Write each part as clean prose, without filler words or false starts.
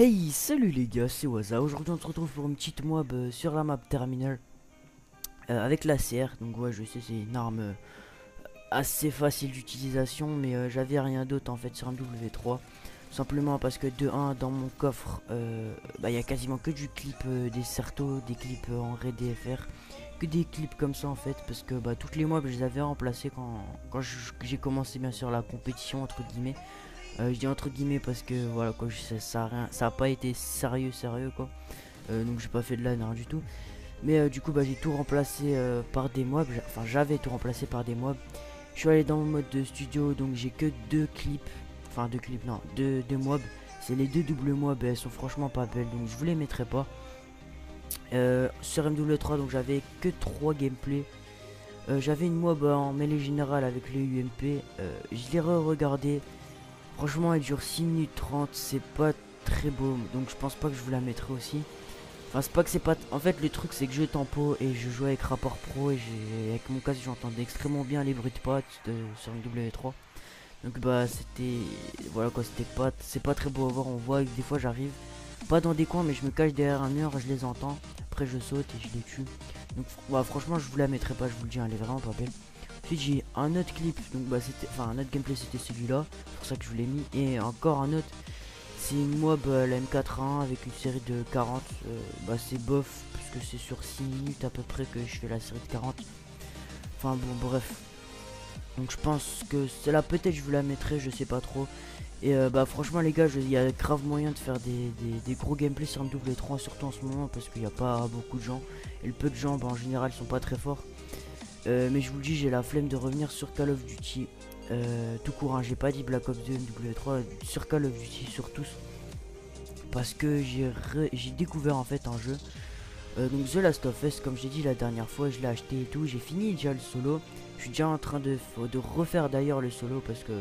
Hey, salut les gars, c'est Waza. Aujourd'hui on se retrouve pour une petite mob sur la map Terminal avec la CR. Donc ouais, je sais, c'est une arme assez facile d'utilisation, mais j'avais rien d'autre en fait sur un W3. Simplement parce que de un dans mon coffre, il y a quasiment que du clip des Certo, des clips en Red DFR, que des clips comme ça en fait, parce que toutes les mobs je les avais remplacés quand j'ai commencé bien sûr la compétition entre guillemets. Je dis entre guillemets parce que voilà quoi, ça a pas été sérieux quoi. Donc j'ai pas fait de la rien du tout. Mais du coup j'ai tout remplacé par des mobs. Enfin j'avais tout remplacé par des mobs. Je suis allé dans mon mode de studio, donc j'ai que deux clips. Enfin deux clips, non, deux mobs. C'est les deux doubles mobs, elles sont franchement pas belles, donc je vous les mettrai pas. Sur MW3 donc j'avais que 3 gameplays. J'avais une mob en mêlée générale avec le UMP. Je l'ai re-regardé. Franchement, elle dure 6 minutes 30, c'est pas très beau, donc je pense pas que je vous la mettrai aussi. Enfin, c'est pas que c'est pas. En fait, le truc, c'est que je tempo et je jouais avec rapport pro et avec mon casque, j'entendais extrêmement bien les bruits de pattes sur une W3. Donc, c'était. Voilà quoi, c'est pas très beau à voir. On voit que des fois, j'arrive pas dans des coins, mais je me cache derrière un mur, je les entends. Après, je saute et je les tue. Donc, franchement, je vous la mettrai pas, je vous le dis, elle est vraiment pas belle. Ensuite j'ai un autre clip, donc c'était, enfin un autre gameplay c'était celui-là, c'est pour ça que je vous l'ai mis, et encore un autre, c'est une mob la M4A1 avec une série de 40, c'est bof, puisque c'est sur 6 minutes à peu près que je fais la série de 40, enfin bon bref, donc je pense que celle-là peut-être je vous la mettrai, je sais pas trop, et franchement les gars, il y a grave moyen de faire des gros gameplays sur un W3, surtout en ce moment, parce qu'il n'y a pas beaucoup de gens, et le peu de gens en général sont pas très forts. Mais je vous le dis, j'ai la flemme de revenir sur Call of Duty tout court, hein. J'ai pas dit Black Ops 2, MW3, sur Call of Duty, sur tous. Parce que j'ai découvert en fait un jeu. Donc The Last of Us, comme j'ai dit la dernière fois, je l'ai acheté et tout. J'ai fini déjà le solo. Je suis déjà en train de refaire d'ailleurs le solo parce que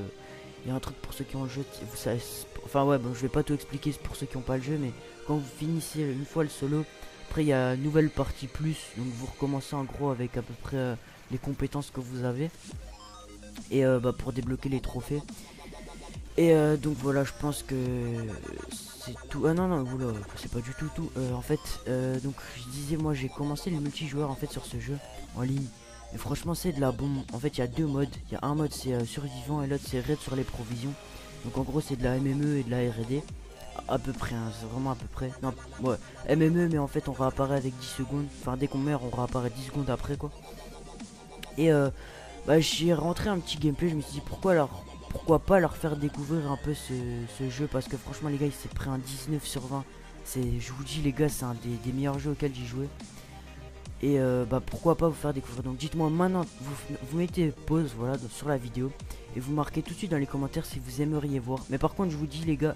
il y a un truc pour ceux qui ont le jeu. Vous savez, enfin ouais, bon, je vais pas tout expliquer pour ceux qui n'ont pas le jeu, mais quand vous finissez une fois le solo, après il y a une nouvelle partie plus. Donc vous recommencez en gros avec à peu près les compétences que vous avez. Et pour débloquer les trophées. Et donc voilà, je pense que c'est tout. Ah non, non, oula, c'est pas du tout tout. En fait, donc je disais, moi j'ai commencé le multijoueur en fait sur ce jeu en ligne. Et franchement, c'est de la bombe. En fait, il y a deux modes. Il y a un mode c'est survivant et l'autre c'est raid sur les provisions. Donc en gros, c'est de la MME et de la R&D. À peu près, hein, c'est vraiment à peu près. Non, ouais, MME, mais en fait, on réapparaît avec 10 secondes. Enfin, dès qu'on meurt, on réapparaît 10 secondes après quoi. Et j'ai rentré un petit gameplay, je me suis dit pourquoi pas leur faire découvrir un peu ce jeu, parce que franchement les gars il s'est pris un 19 sur 20. Je vous dis les gars, c'est un des meilleurs jeux auxquels j'ai joué. Et pourquoi pas vous faire découvrir. Donc dites-moi maintenant, vous mettez pause voilà sur la vidéo et vous marquez tout de suite dans les commentaires si vous aimeriez voir. Mais par contre je vous dis les gars,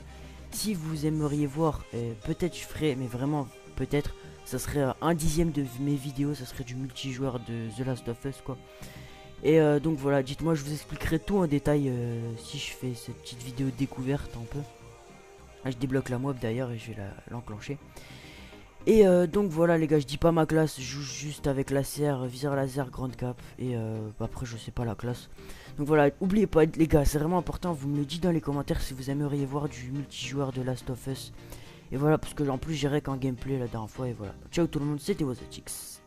si vous aimeriez voir, peut-être je ferai, mais vraiment peut-être, ça serait un dixième de mes vidéos, ça serait du multijoueur de The Last of Us quoi. Et donc voilà, dites-moi, je vous expliquerai tout en détail si je fais cette petite vidéo découverte un peu. Là, je débloque la mob d'ailleurs et je vais l'enclencher. Et donc voilà les gars, je dis pas ma classe, je joue juste avec la CR, viseur laser, grande cap. Et après je sais pas la classe. Donc voilà, oubliez pas les gars, c'est vraiment important, vous me le dites dans les commentaires si vous aimeriez voir du multijoueur de Last of Us. Et voilà, parce que en plus j'irai qu'en gameplay la dernière fois et voilà. Ciao tout le monde, c'était WazaTix.